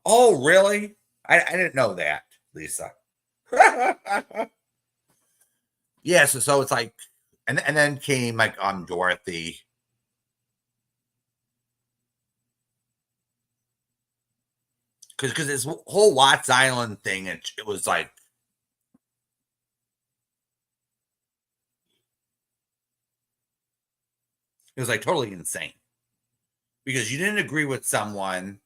Oh, really? I didn't know that, Lisa. Yeah, so it's like, and then came like Dorothy. Because this whole Watts Island thing, it was like, it was like totally insane. Because you didn't agree with someone.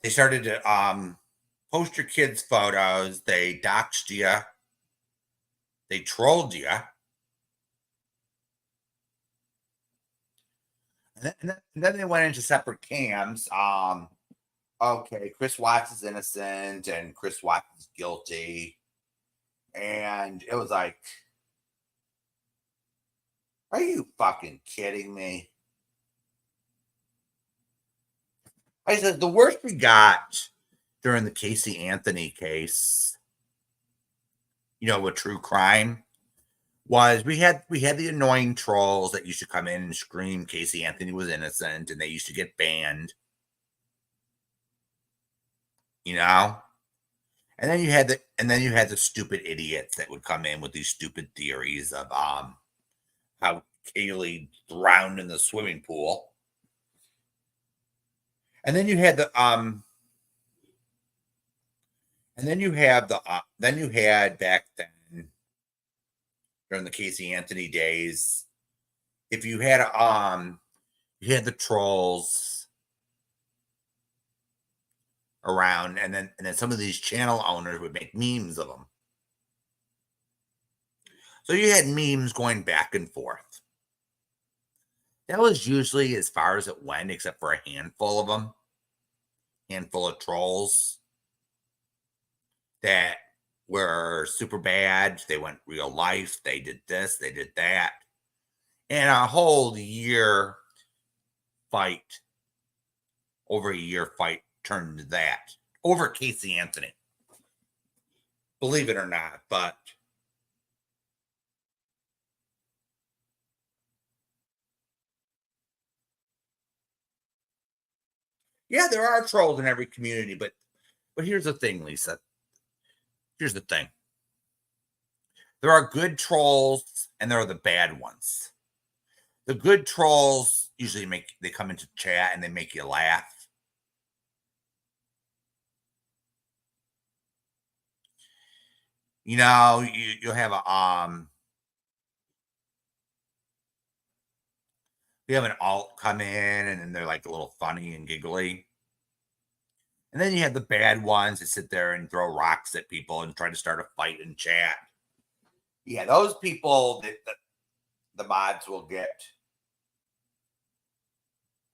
They started to post your kids' photos. They doxed you. They trolled you. And then they went into separate camps. Okay, Chris Watts is innocent and Chris Watts is guilty. And it was like, are you fucking kidding me? I said, the worst we got during the Casey Anthony case, with true crime, was we had the annoying trolls that used to come in and scream Casey Anthony was innocent, and they used to get banned. And then you had the stupid idiots that would come in with these stupid theories of how Kaylee drowned in the swimming pool. And then you had the then you had back then during the Casey Anthony days, if you had you had the trolls around, and then some of these channel owners would make memes of them. So you had memes going back and forth. That was usually as far as it went, except for a handful of them. handful of trolls that were super bad. They went real life. They did this, they did that. And a whole year fight, over a year fight turned into that over Casey Anthony. Believe it or not, but yeah, there are trolls in every community, but here's the thing, Lisa. Here's the thing. There are good trolls and there are the bad ones. The good trolls usually they come into chat and they make you laugh. You know, you'll have you have an alt come in and then they're like a little funny and giggly. And then you have the bad ones that sit there and throw rocks at people and try to start a fight in chat. Yeah, those people that the mods will get.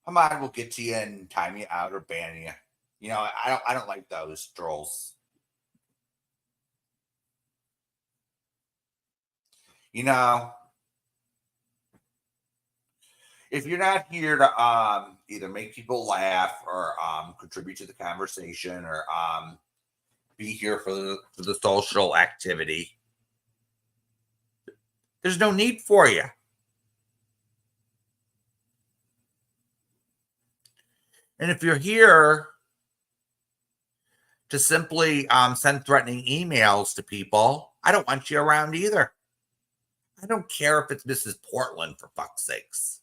A mod will get to you and time you out or ban you. You know, I don't like those trolls. You know, if you're not here to either make people laugh or contribute to the conversation or be here for the social activity, there's no need for you. And if you're here to simply send threatening emails to people, I don't want you around either. I don't care if it's Mrs. Portland, for fuck's sakes.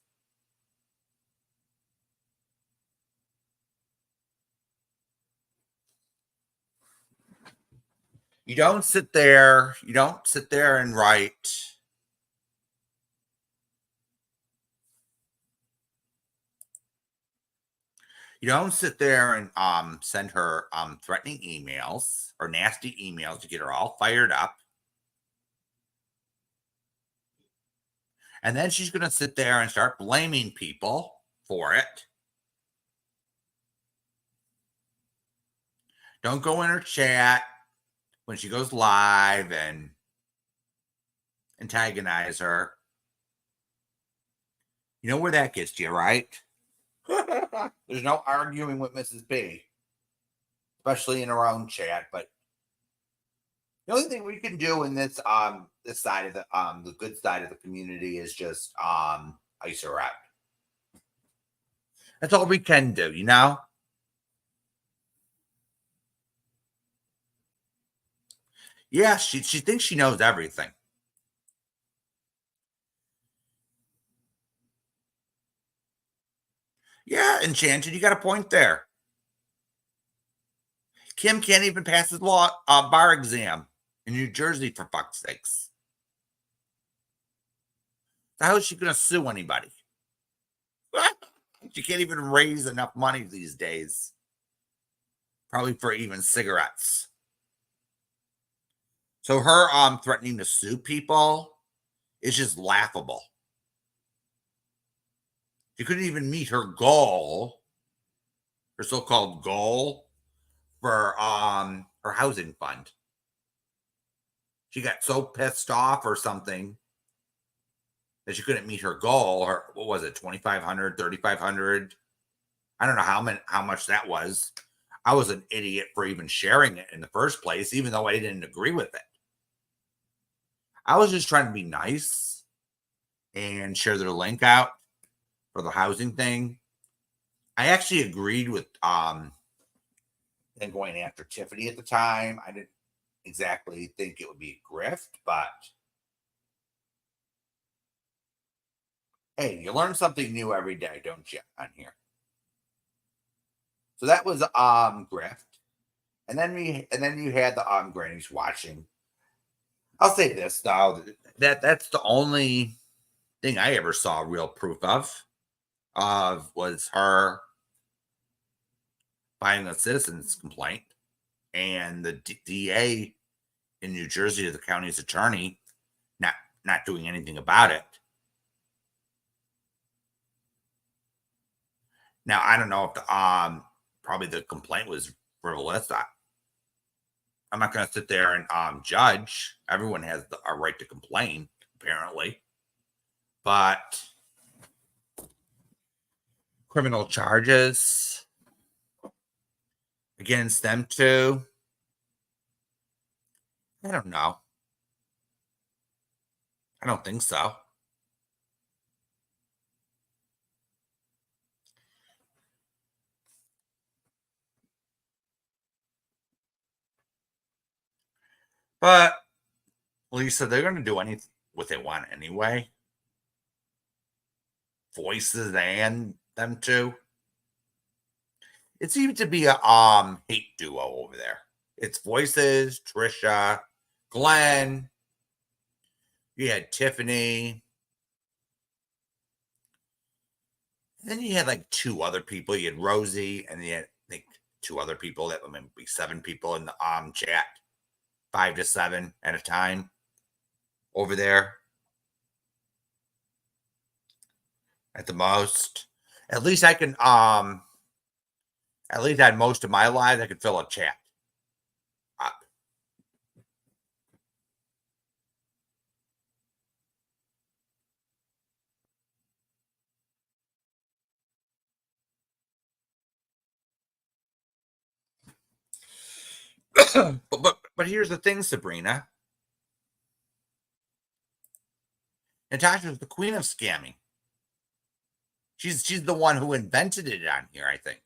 You don't sit there and write. You don't sit there and send her threatening emails or nasty emails to get her all fired up. And then she's going to sit there and start blaming people for it. Don't go in her chat when she goes live and antagonize her. You know where that gets you, right? There's no arguing with Mrs. B, especially in her own chat. But the only thing we can do in this side of the good side of the community is just ice her out. That's all we can do, you know. Yeah, she thinks she knows everything. Yeah, Enchanted, you got a point there. Kim can't even pass his bar exam in New Jersey, for fuck's sakes. So how is she going to sue anybody? She can't even raise enough money these days. Probably for even cigarettes. So her threatening to sue people is just laughable. She couldn't even meet her goal, her so-called goal for her housing fund. She got so pissed off or something that she couldn't meet her goal. What was it, 2,500, 3,500? I don't know how much that was. I was an idiot for even sharing it in the first place, even though I didn't agree with it. I was just trying to be nice and share their link out for the housing thing. I actually agreed with them going after Tiffany at the time. I didn't exactly think it would be a grift, but hey, you learn something new every day, don't you, on here? So that was grift. And then you had the grannies watching. I'll say this though, that's the only thing I ever saw real proof of was her filing a citizen's complaint and the DA in New Jersey, the county's attorney, not doing anything about it. Now I don't know if the probably the complaint was frivolous. I'm not going to sit there and judge. Everyone has a right to complain, apparently. But criminal charges against them too, I don't know. I don't think so. But Lisa, they're going to do anything what they want anyway. Voices and them too. It seems to be a hate duo over there. It's Voices, Trisha, Glenn. You had Tiffany. And then you had like two other people. You had Rosie, and you had like two other people. That would be 7 people in the chat, 5 to 7 at a time over there. At the most. At least I can at least at most of my lives I could fill a chat up. but here's the thing, Sabrina. Natasha's the queen of scamming. She's the one who invented it on here, I think.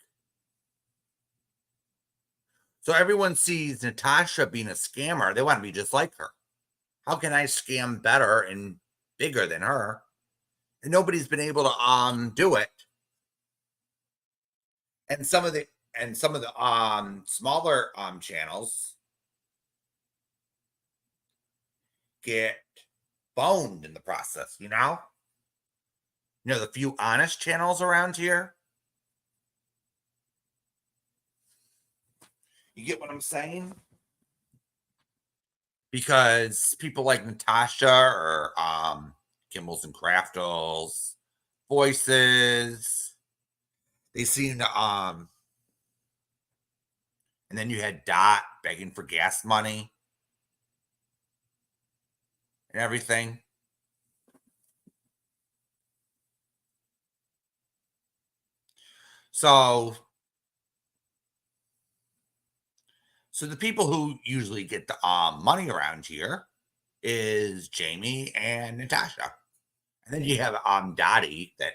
So everyone sees Natasha being a scammer. They want to be just like her. How can I scam better and bigger than her? And nobody's been able to do it. And some of the smaller channels get boned in the process, you know? You know, the few honest channels around here. You get what I'm saying? Because people like Natasha or Kimball's and Craftles, Voices, they seem to and then you had Dot begging for gas money and everything. So the people who usually get the money around here is Jamie and Natasha. And then you have Dottie that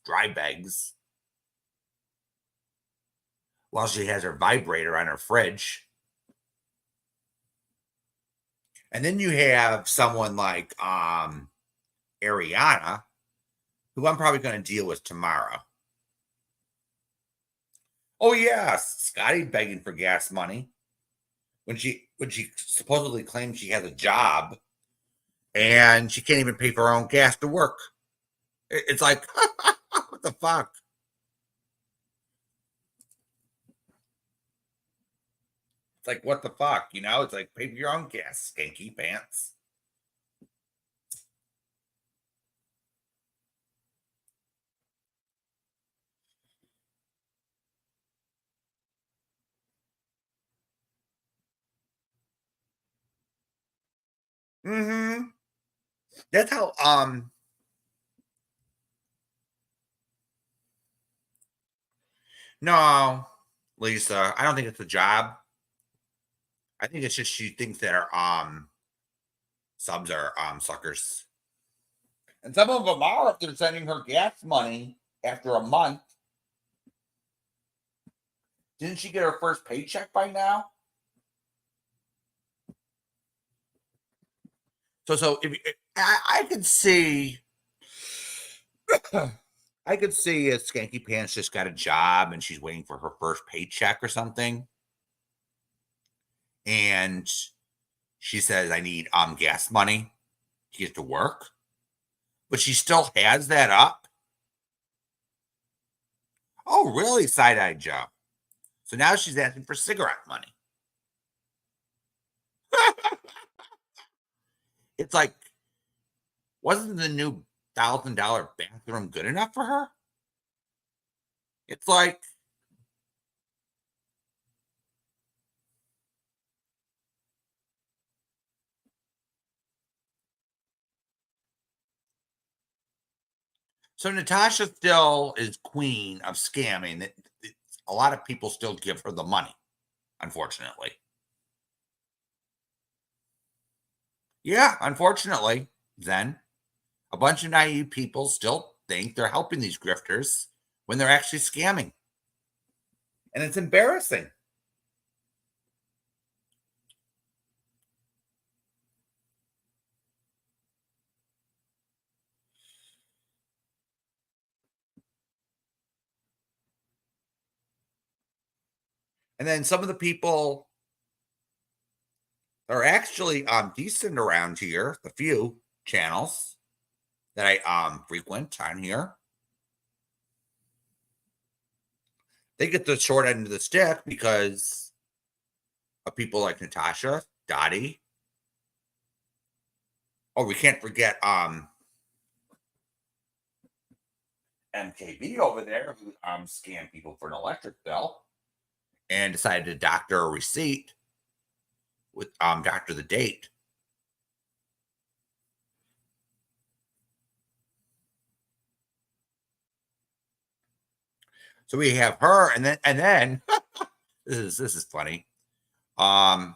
dry begs while she has her vibrator on her fridge. And then you have someone like Ariana, who I'm probably going to deal with tomorrow. Oh yes, Scotty begging for gas money when she supposedly claims she has a job and she can't even pay for her own gas to work. It's like, what the fuck? It's like, what the fuck? You know, it's like, pay for your own gas, skanky pants. Mm-hmm. That's how no, Lisa, I don't think it's a job. I think it's just she thinks that our subs are suckers. And some of them are if they're sending her gas money after a month. Didn't she get her first paycheck by now? So if I could see I could see if Skanky Pants just got a job and she's waiting for her first paycheck or something. And she says, I need gas money to get to work. But she still has that up. Oh, really? Side-eyed Joe. So now she's asking for cigarette money. It's like, wasn't the new $1,000 bathroom good enough for her? It's like, So Natasha still is queen of scamming. A lot of people still give her the money, unfortunately. Yeah, unfortunately, then a bunch of naive people still think they're helping these grifters when they're actually scamming. And it's embarrassing. And then some of the people are actually decent around here, the few channels that I frequent on here. They get the short end of the stick because of people like Natasha, Dottie. Oh, we can't forget MKB over there who scanned people for an electric bill and decided to doctor a receipt with doctor the date. So we have her, and then this is funny. Then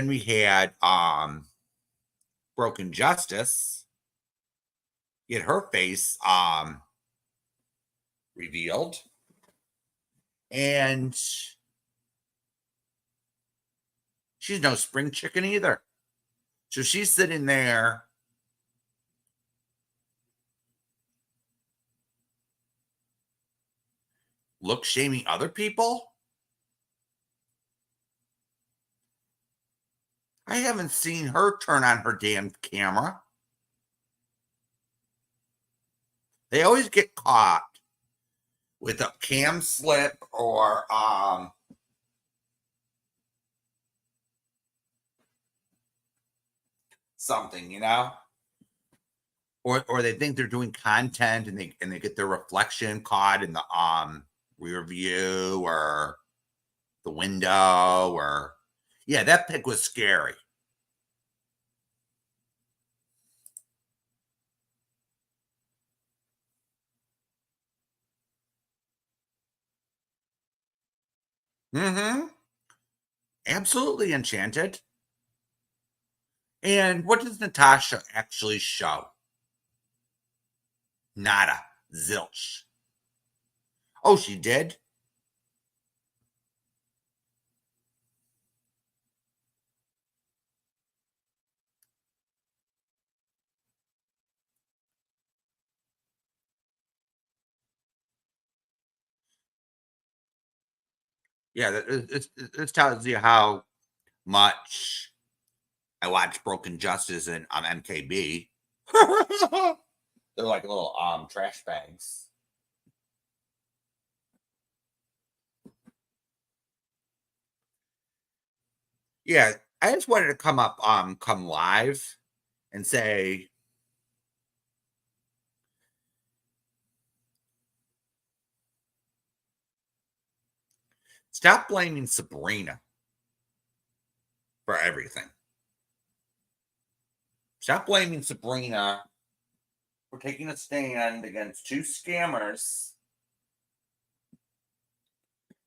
we had Broken Justice get her face revealed, and she's no spring chicken either. So she's sitting there look shaming other people. I haven't seen her turn on her damn camera. They always get caught with a cam slip or something, you know, or they think they're doing content and they get their reflection caught in the rear view or the window. Or yeah, that pic was scary. Absolutely enchanted. And what does Natasha actually show? Nada. Zilch. Oh, she did? Yeah, this tells you how much I watch Broken Justice and MKB. They're like little trash bags. Yeah, I just wanted to come up, come live and say, stop blaming Sabrina for everything. Stop blaming Sabrina for taking a stand against two scammers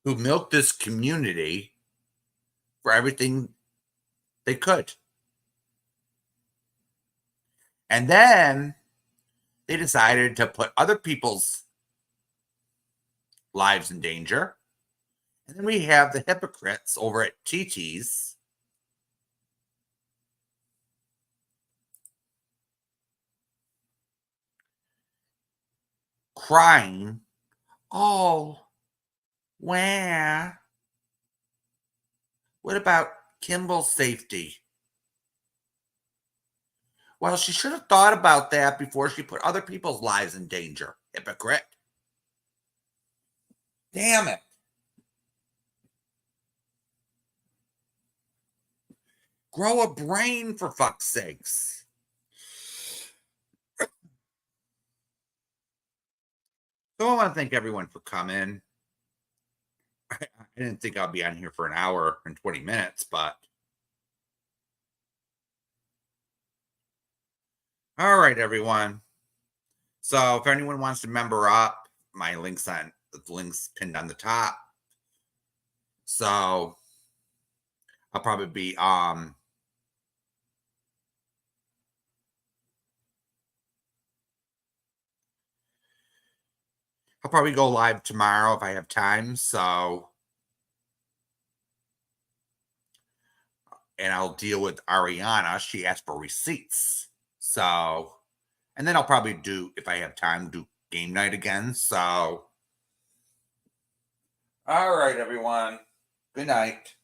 who milked this community for everything they could. And then they decided to put other people's lives in danger. And then we have the hypocrites over at TT's crying, oh, where? What about Kimball's safety? Well, she should have thought about that before she put other people's lives in danger. Hypocrite. Damn it. Grow a brain, for fuck's sakes. So I want to thank everyone for coming. I didn't think I'll be on here for an hour and 20 minutes, but all right, everyone. So if anyone wants to member up, my links on the links pinned on the top. So I'll probably be I'll probably go live tomorrow if I have time. So, and I'll deal with Ariana. She asked for receipts. So, and then I'll probably do, if I have time, do game night again. So, all right, everyone. Good night.